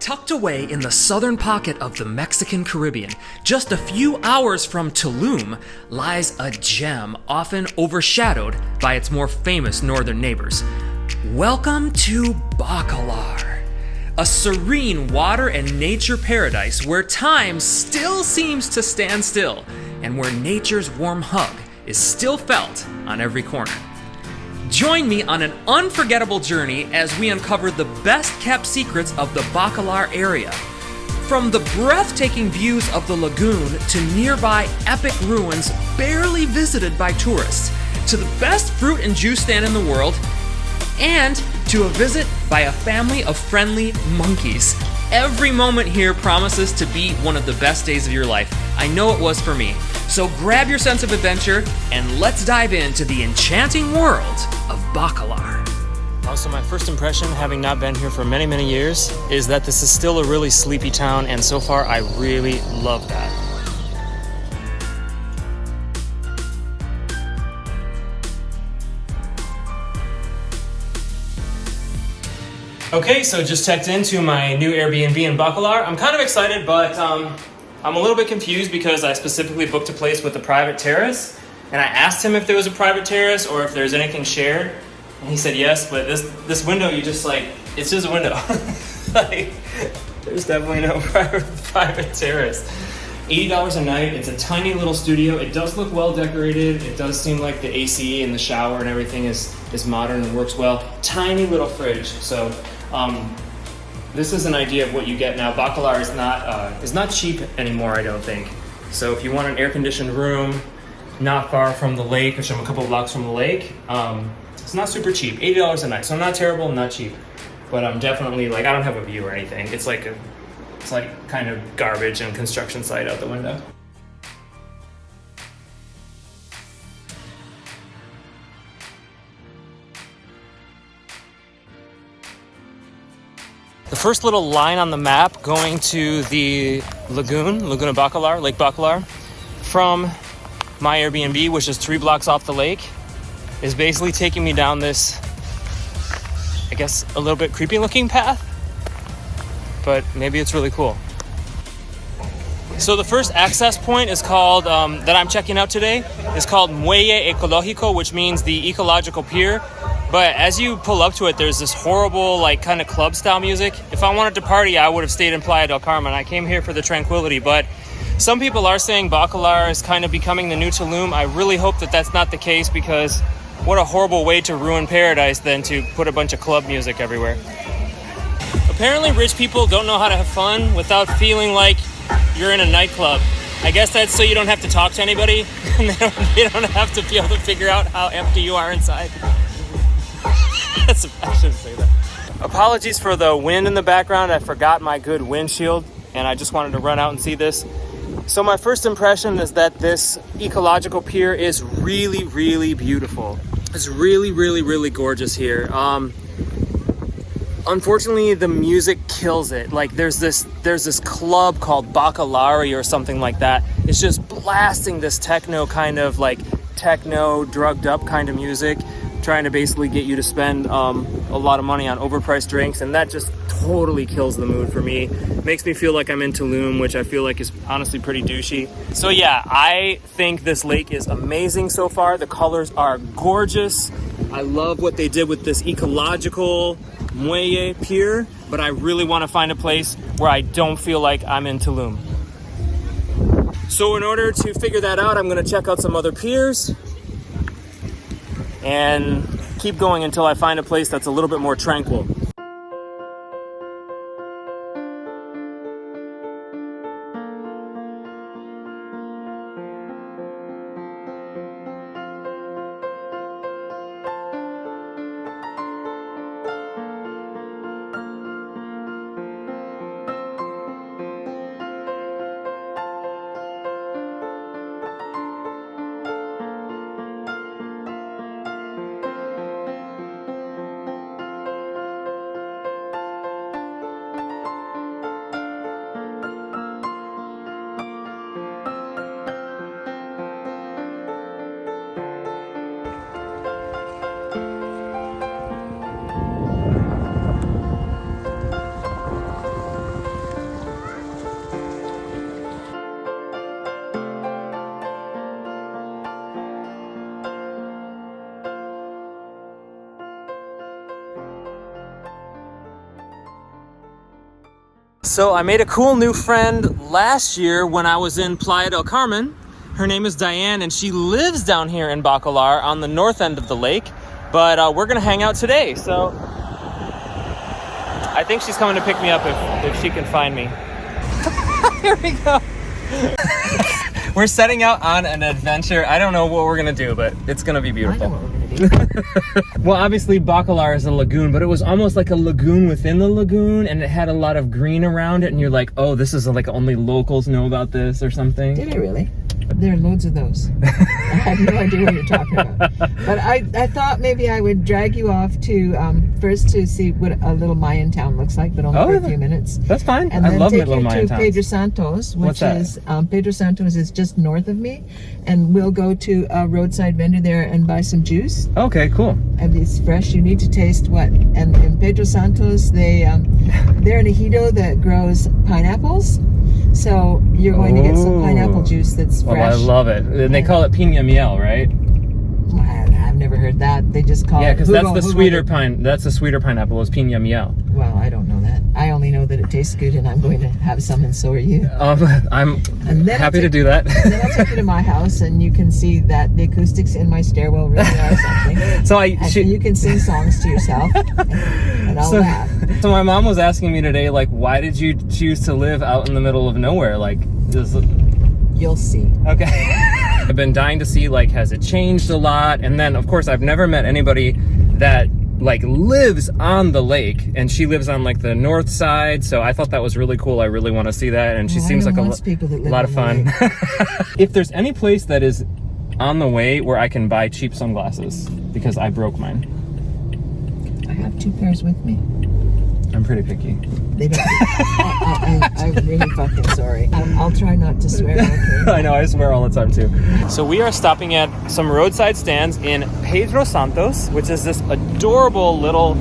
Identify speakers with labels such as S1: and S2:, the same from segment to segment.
S1: Tucked away in the southern pocket of the Mexican Caribbean, just a few hours from Tulum, lies a gem often overshadowed by its more famous northern neighbors. Welcome to Bacalar, a serene water and nature paradise where time still seems to stand still and where nature's warm hug is still felt on every corner. Join me on an unforgettable journey as we uncover the best-kept secrets of the Bacalar area. From the breathtaking views of the Lagoon to nearby epic ruins barely visited by tourists, to the best fruit and juice stand in the world, and to a visit by a family of friendly monkeys. Every moment here promises to be one of the best days of your life. I know it was for me. So grab your sense of adventure and let's dive into the enchanting world of Bacalar.
S2: Also, my first impression, having not been here for many, many years, is that this is still a really sleepy town, and so far I really love that. Okay, so just checked into my new Airbnb in Bacalar. I'm kind of excited, but I'm a little bit confused because I specifically booked a place with a private terrace, and I asked him if there was a private terrace or if there's anything shared, and he said yes, but this window, you just it's just a window. There's definitely no private terrace. $80 a night, it's a tiny little studio. It does look well decorated. It does seem like the AC and the shower and everything is modern and works well. Tiny little fridge, so this is an idea of what you get now. Bacalar is not cheap anymore, I don't think. So if you want an air-conditioned room, not far from the lake, or a couple blocks from the lake, it's not super cheap. $80 a night. So not terrible, not cheap, but I'm definitely I don't have a view or anything. It's like kind of garbage and construction site out the window. The first little line on the map going to the Laguna Bacalar, Lake Bacalar, from my Airbnb, which is 3 blocks off the lake, is basically taking me down this, I guess, a little bit creepy looking path, but maybe it's really cool. So the first access point is called, that I'm checking out today, is called Muelle Ecologico, which means the Ecological Pier. But as you pull up to it, there's this horrible, kind of club-style music. If I wanted to party, I would have stayed in Playa del Carmen. I came here for the tranquility, but some people are saying Bacalar is kind of becoming the new Tulum. I really hope that that's not the case, because what a horrible way to ruin paradise than to put a bunch of club music everywhere. Apparently, rich people don't know how to have fun without feeling like you're in a nightclub. I guess that's so you don't have to talk to anybody, and they don't have to be able to figure out how empty you are inside. I shouldn't say that. Apologies for the wind in the background. I forgot my good windshield, and I just wanted to run out and see this. So my first impression is that this Ecological Pier is really, really beautiful. It's really, really, really gorgeous here. Unfortunately, the music kills it. There's this club called Bacalari or something like that. It's just blasting this techno drugged up kind of music, trying to basically get you to spend a lot of money on overpriced drinks, and that just totally kills the mood for me. Makes me feel like I'm in Tulum, which I feel like is honestly pretty douchey. So yeah, I think this lake is amazing so far. The colors are gorgeous. I love what they did with this Ecological Muelle Pier, but I really want to find a place where I don't feel like I'm in Tulum. So in order to figure that out, I'm going to check out some other piers and keep going until I find a place that's a little bit more tranquil. So I made a cool new friend last year when I was in Playa del Carmen. Her name is Diane, and she lives down here in Bacalar on the north end of the lake. But we're gonna hang out today, so I think she's coming to pick me up if she can find me. Here we go. We're setting out on an adventure. I don't know what we're gonna do, but it's gonna be beautiful.
S3: I know what we're gonna do.
S2: Well, obviously Bacalar is a lagoon, but it was almost like a lagoon within the lagoon, and it had a lot of green around it, and you're like, oh, this is like only locals know about this or something.
S3: Did I really? There are loads of those. I have no idea what you're talking about. But I thought maybe I would drag you off to first to see what a little Mayan town looks like, but only for a few minutes.
S2: That's fine.
S3: And
S2: I
S3: then
S2: love
S3: take
S2: little
S3: you
S2: Mayan
S3: to
S2: towns.
S3: Pedro Santos, which
S2: What's that?
S3: is Pedro Santos is just north of me, and we'll go to a roadside vendor there and buy some juice.
S2: Okay, cool.
S3: And it's fresh. You need to taste what. And in Pedro Santos, they're an ejido that grows pineapples. So you're going to get some pineapple juice that's fresh.
S2: Oh, I love it. And they call it piña miel, right?
S3: I've never heard that. They just call it.
S2: Yeah, because that's the
S3: jugo.
S2: sweeter pine. That's the sweeter pineapple is piña miel.
S3: Well, I don't know that. I only know that it tastes good, and I'm going to have some, and so are you.
S2: I'm
S3: And then
S2: happy to do that.
S3: And then I'll take you to my house, and you can see that the acoustics in my stairwell really are something.
S2: So
S3: And you can sing songs to yourself, and I'll laugh.
S2: So my mom was asking me today, like, why did you choose to live out in the middle of nowhere? Like,
S3: You'll see.
S2: okay. I've been dying to see, like, has it changed a lot? And then, of course, I've never met anybody that, like, lives on the lake, and she lives on, like, the north side, so I thought that was really cool. I really want to see that, and she seems like a lot of fun. If there's any place that is on the way where I can buy cheap sunglasses, because I broke mine.
S3: I have 2 pairs with me.
S2: I'm pretty picky.
S3: They don't. I'm really fucking sorry. I'll try not to swear. Okay?
S2: I know, I swear all the time too. So we are stopping at some roadside stands in Pedro Santos, which is this adorable little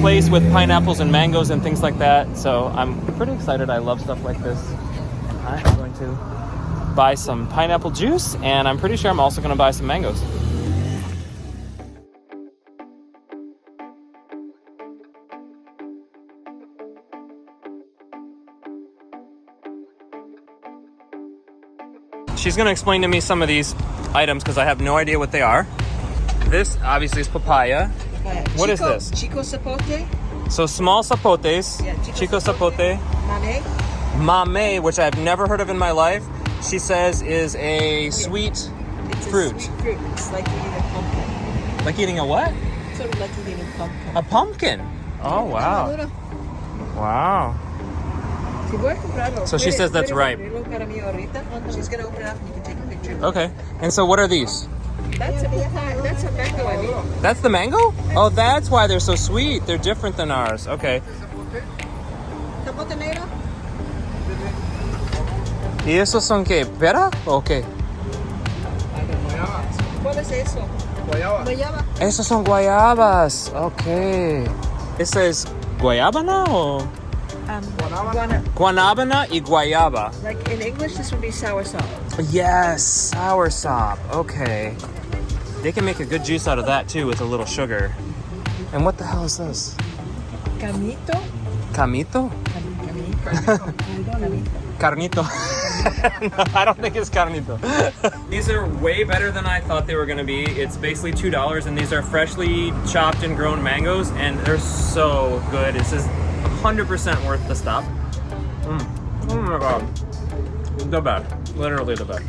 S2: place with pineapples and mangoes and things like that. So I'm pretty excited. I love stuff like this. I'm going to buy some pineapple juice, and I'm pretty sure I'm also going to buy some mangoes. She's going to explain to me some of these items because I have no idea what they are. This obviously is papaya. What is this?
S3: Chico zapote.
S2: So small zapotes.
S3: Yeah,
S2: Chico zapote.
S3: Mame.
S2: Mame, which I've never heard of in my life. She says is a sweet fruit.
S3: It's a sweet fruit. It's like eating a pumpkin.
S2: Like eating a what?
S3: Sort of like eating a pumpkin.
S2: A pumpkin. Oh, wow. Wow. So she says that's ripe.
S3: She's going to open it up and you can take a picture.
S2: Okay. And so what are these?
S3: That's a mango, I mean.
S2: That's the mango? Oh, that's why they're so sweet. They're different than ours. Okay.
S3: Zapote negro?
S2: ¿Y esos son qué? ¿Pera o qué?
S3: ¿Cuál es eso? Guayaba.
S2: Esos son guayabas. Okay. ¿Esa es guayabana o...? Guanábana y guayaba.
S3: Like in English, this would be soursop.
S2: Yes, soursop. Okay. They can make a good juice out of that too with a little sugar. And what the hell is this?
S3: Camito?
S2: Camito? Carnito. No, I don't think it's carnito. These are way better than I thought they were going to be. It's basically $2, and these are freshly chopped and grown mangoes, and they're so good. This is 100% worth the stop. Oh my god. The best. Literally the best.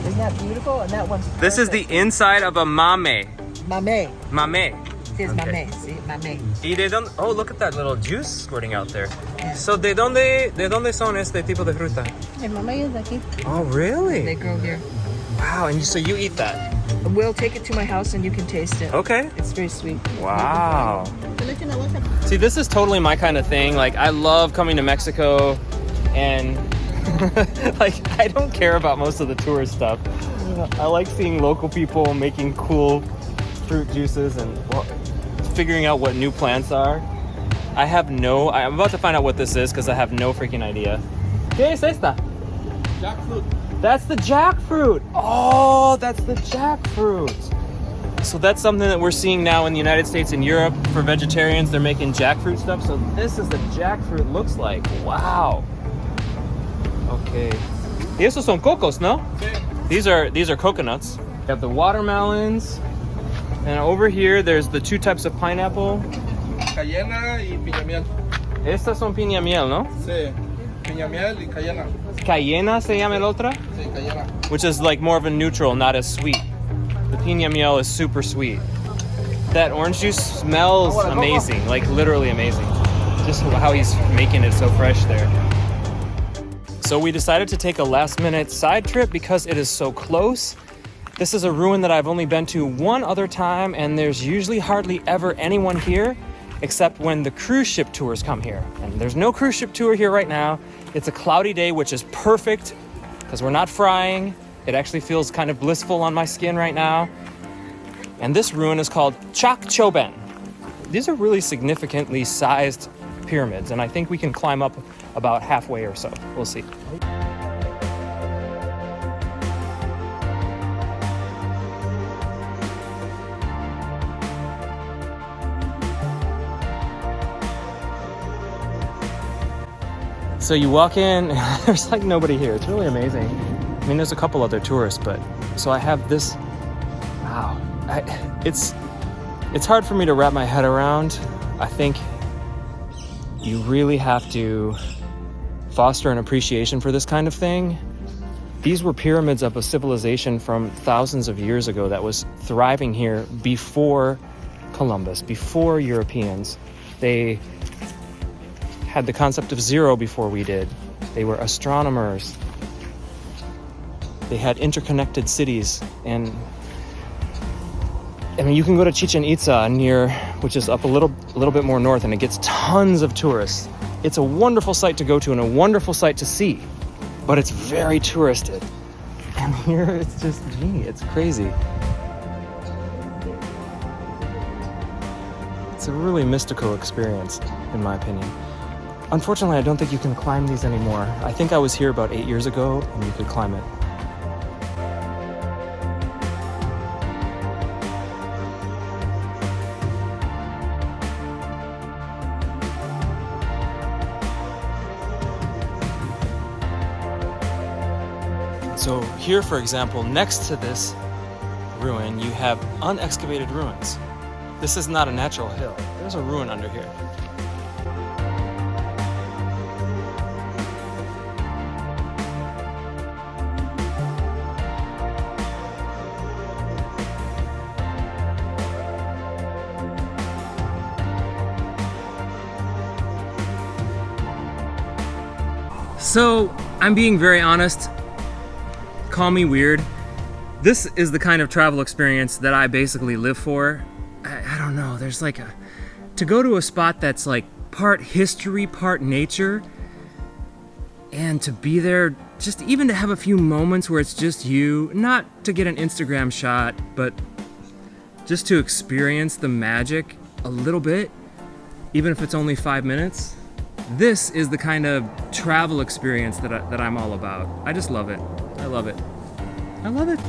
S3: Isn't that beautiful? And that one's perfect.
S2: This is the inside of a mame.
S3: Mame.
S2: Mame.
S3: It is mame. See, mame.
S2: Y de donde, oh, look at that little juice squirting out there. So de dónde son este tipo de fruta?
S3: El mame is aquí.
S2: Oh, really?
S3: They grow here.
S2: Wow, and so you eat that?
S3: We'll take it to my house and you can taste it.
S2: Okay.
S3: It's very sweet.
S2: Wow. See, this is totally my kind of thing. Like, I love coming to Mexico, and like, I don't care about most of the tourist stuff. I like seeing local people making cool fruit juices and figuring out what new plants are. I'm about to find out what this is because I have no freaking idea. ¿Qué es esta?
S4: Jackfruit.
S2: That's the jackfruit. Oh, that's the jackfruit. So that's something that we're seeing now in the United States and Europe for vegetarians. They're making jackfruit stuff. So this is what jackfruit looks like. Wow. Okay. Y esos son cocos, no? These are coconuts. We have the watermelons. And over here, there's the two types of pineapple.
S4: Cayena y piña miel.
S2: Estas son piña miel, ¿no?
S4: Sí, piña miel y cayena.
S2: Cayena se llama el otra?
S4: Sí, cayena.
S2: Which is like more of a neutral, not as sweet. The piña miel is super sweet. That orange juice smells amazing, like literally amazing. Just how he's making it so fresh there. So we decided to take a last minute side trip because it is so close. This is a ruin that I've only been to one other time, and there's usually hardly ever anyone here except when the cruise ship tours come here. And there's no cruise ship tour here right now. It's a cloudy day, which is perfect because we're not frying. It actually feels kind of blissful on my skin right now. And this ruin is called Chacchoben. These are really significantly sized pyramids, and I think we can climb up about halfway or so. We'll see. So you walk in, and there's like nobody here. It's really amazing. I mean, there's a couple other tourists, but so I have this. Wow, it's hard for me to wrap my head around. I think you really have to foster an appreciation for this kind of thing. These were pyramids of a civilization from thousands of years ago that was thriving here before Columbus, before Europeans. They had the concept of zero before we did. They were astronomers. They had interconnected cities. And I mean, you can go to Chichen Itza which is up a little bit more north, and it gets tons of tourists. It's a wonderful site to go to and a wonderful site to see, but it's very touristed. And here it's just, it's crazy. It's a really mystical experience, in my opinion. Unfortunately, I don't think you can climb these anymore. I think I was here about 8 years ago and you could climb it. So here, for example, next to this ruin, you have unexcavated ruins. This is not a natural hill. There's a ruin under here.
S1: So, I'm being very honest. Call me weird. This is the kind of travel experience that I basically live for. I don't know, there's like to go to a spot that's like part history, part nature, and to be there, just even to have a few moments where it's just you, not to get an Instagram shot, but just to experience the magic a little bit, even if it's only 5 minutes. This is the kind of travel experience that I'm all about. I just love it. I love it. I love it.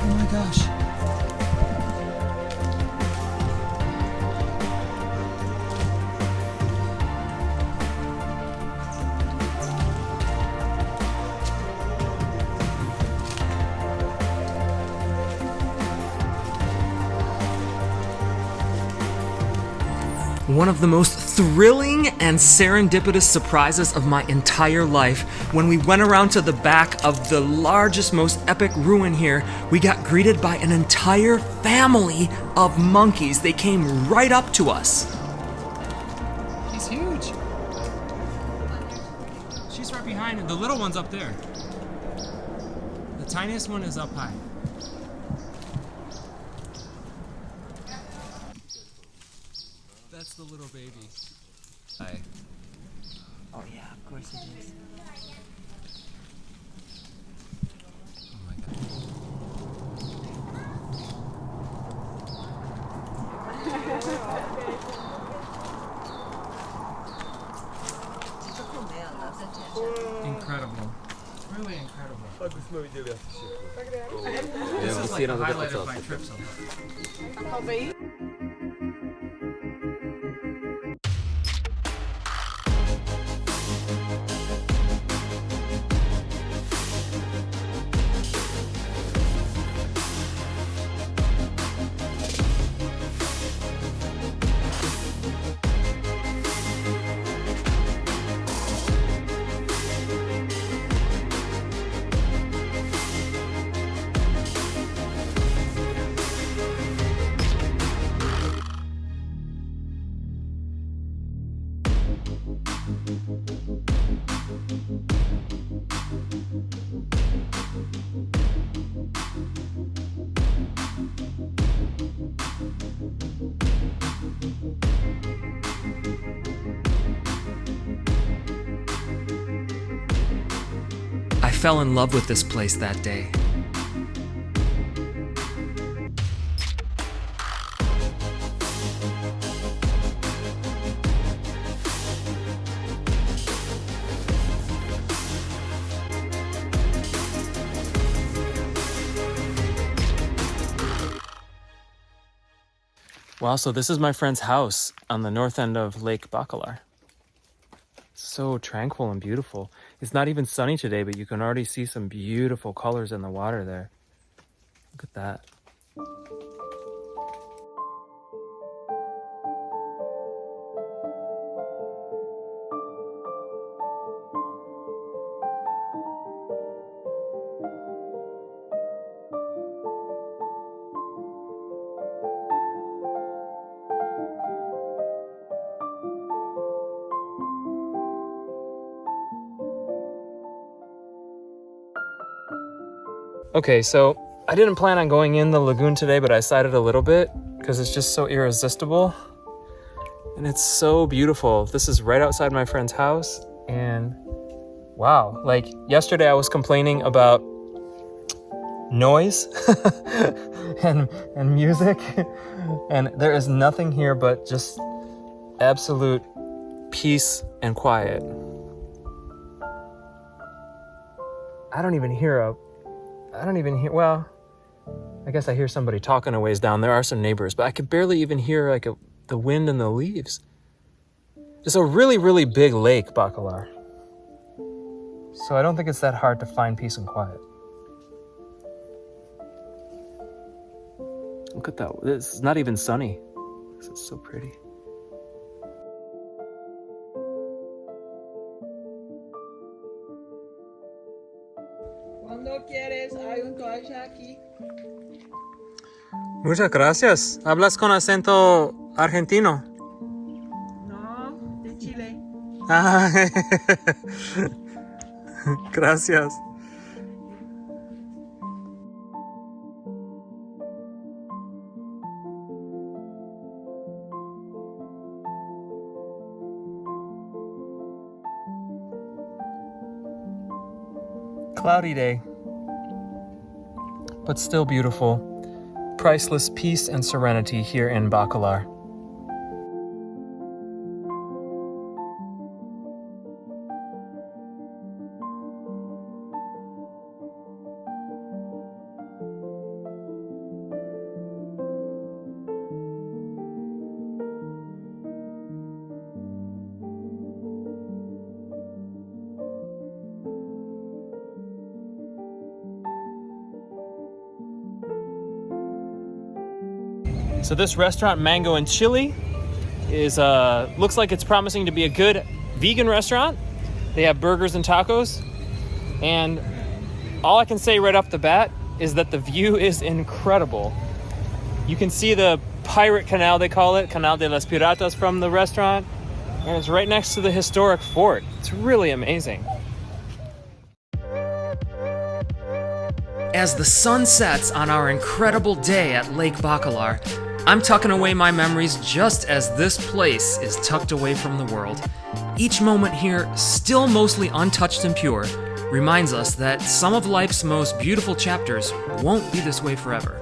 S1: Oh my gosh. One of the most thrilling and serendipitous surprises of my entire life. When we went around to the back of the largest, most epic ruin here, we got greeted by an entire family of monkeys. They came right up to us. She's huge. She's right behind it. The little one's up there. The tiniest one is up high. That's the little baby. Hi.
S3: Oh yeah, of course it is.
S1: Incredible. Really incredible.
S5: Byśmy widzieli jakiś
S1: This is like the highlight of my trip so far. I fell in love with this place that day.
S2: Wow, so this is my friend's house on the north end of Lake Bacalar. So tranquil and beautiful. It's not even sunny today, but you can already see some beautiful colors in the water there. Look at that. Okay, so I didn't plan on going in the lagoon today, but I decided a little bit because it's just so irresistible. And it's so beautiful. This is right outside my friend's house. And wow, like yesterday I was complaining about noise and music. And there is nothing here but just absolute peace and quiet. I don't even hear, well, I guess I hear somebody talking a ways down. There are some neighbors, but I could barely even hear like the wind and the leaves. It's a really, really big lake, Bacalar. So I don't think it's that hard to find peace and quiet. Look at that. It's not even sunny. This is so pretty.
S3: Cuando quieres, hay un toalla aquí.
S2: Muchas gracias. ¿Hablas con acento argentino?
S3: No, de Chile.
S2: Ah, gracias. Cloudy day, but still beautiful. Priceless peace and serenity here in Bacalar. So this restaurant, Mango in Chile, is looks like it's promising to be a good vegan restaurant. They have burgers and tacos, and all I can say right off the bat is that the view is incredible. You can see the pirate canal, they call it, Canal de las Piratas, from the restaurant, and it's right next to the historic fort. It's really amazing.
S1: As the sun sets on our incredible day at Lake Bacalar, I'm tucking away my memories just as this place is tucked away from the world. Each moment here, still mostly untouched and pure, reminds us that some of life's most beautiful chapters won't be this way forever.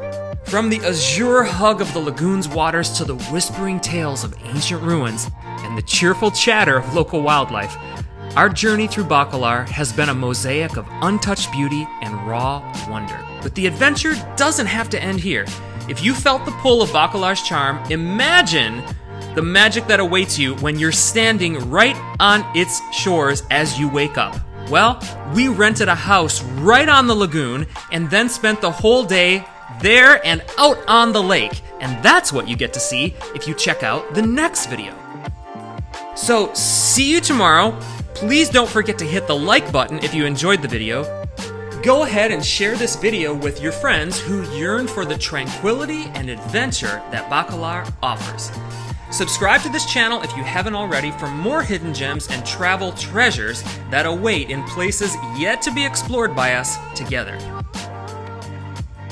S1: From the azure hug of the lagoon's waters to the whispering tales of ancient ruins and the cheerful chatter of local wildlife, our journey through Bacalar has been a mosaic of untouched beauty and raw wonder. But the adventure doesn't have to end here. If you felt the pull of Bacalar's charm, imagine the magic that awaits you when you're standing right on its shores as you wake up. Well, we rented a house right on the lagoon and then spent the whole day there and out on the lake. And that's what you get to see if you check out the next video. So, see you tomorrow. Please don't forget to hit the like button if you enjoyed the video. Go ahead and share this video with your friends who yearn for the tranquility and adventure that Bacalar offers. Subscribe to this channel if you haven't already for more hidden gems and travel treasures that await in places yet to be explored by us together.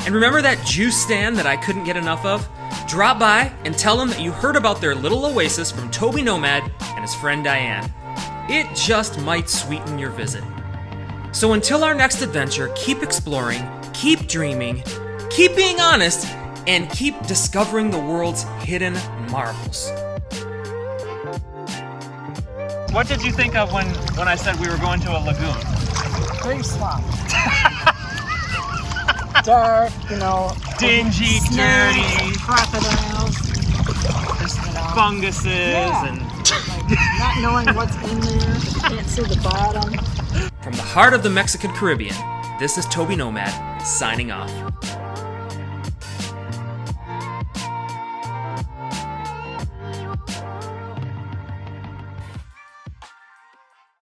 S1: And remember that juice stand that I couldn't get enough of? Drop by and tell them that you heard about their little oasis from Toby Nomad and his friend Diane. It just might sweeten your visit. So until our next adventure, keep exploring, keep dreaming, keep being honest, and keep discovering the world's hidden marvels.
S2: What did you think of when I said we were going to a lagoon?
S3: Very slop. Dark,
S2: Dingy, dirty,
S3: crocodiles,
S2: funguses,
S3: Yeah.
S2: and
S3: not knowing what's in there, can't see the bottom.
S1: From the heart of the Mexican Caribbean, this is Toby Nomad, signing off.